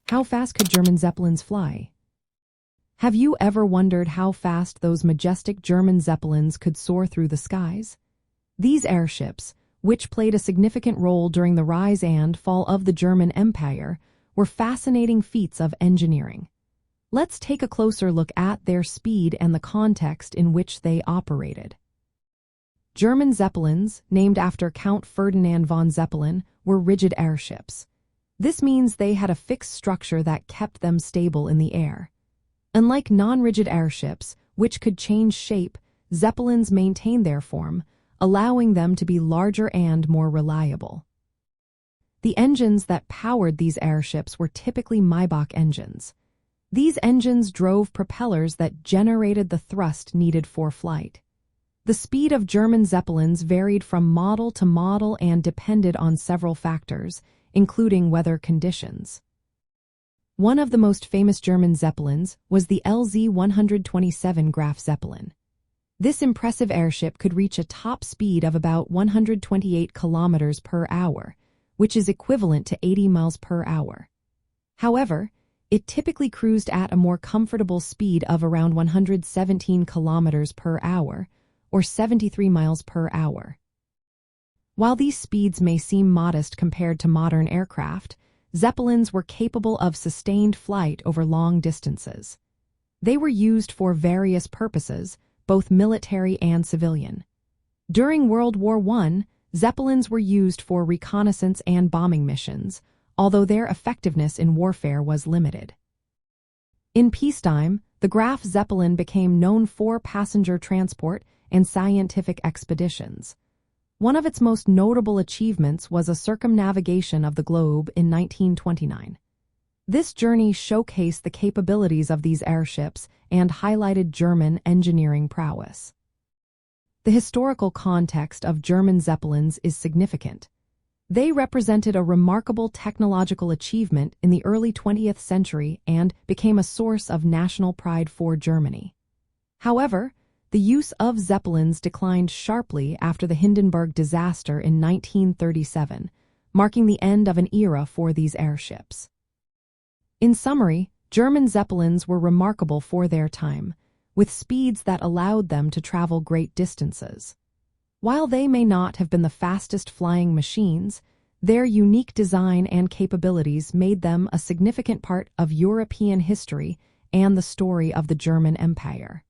How fast could German Zeppelins fly? Have you ever wondered how fast those majestic German Zeppelins could soar through the skies? These airships, which played a significant role during the rise and fall of the German Empire, were fascinating feats of engineering. Let's take a closer look at their speed and the context in which they operated. German Zeppelins, named after Count Ferdinand von Zeppelin, were rigid airships. This means they had a fixed structure that kept them stable in the air. Unlike non-rigid airships, which could change shape, Zeppelins maintained their form, allowing them to be larger and more reliable. The engines that powered these airships were typically Maybach engines. These engines drove propellers that generated the thrust needed for flight. The speed of German Zeppelins varied from model to model and depended on several factors, including weather conditions. One of the most famous German Zeppelins was the LZ-127 Graf Zeppelin. This impressive airship could reach a top speed of about 128 kilometers per hour, which is equivalent to 80 miles per hour. However, it typically cruised at a more comfortable speed of around 117 kilometers per hour, or 73 miles per hour. While these speeds may seem modest compared to modern aircraft, Zeppelins were capable of sustained flight over long distances. They were used for various purposes, both military and civilian. During World War I, Zeppelins were used for reconnaissance and bombing missions, although their effectiveness in warfare was limited. In peacetime, the Graf Zeppelin became known for passenger transport and scientific expeditions. One of its most notable achievements was a circumnavigation of the globe in 1929. This journey showcased the capabilities of these airships and highlighted German engineering prowess. The historical context of German Zeppelins is significant. They represented a remarkable technological achievement in the early 20th century and became a source of national pride for Germany. However, the use of Zeppelins declined sharply after the Hindenburg disaster in 1937, marking the end of an era for these airships. In summary, German Zeppelins were remarkable for their time, with speeds that allowed them to travel great distances. While they may not have been the fastest flying machines, their unique design and capabilities made them a significant part of European history and the story of the German Empire.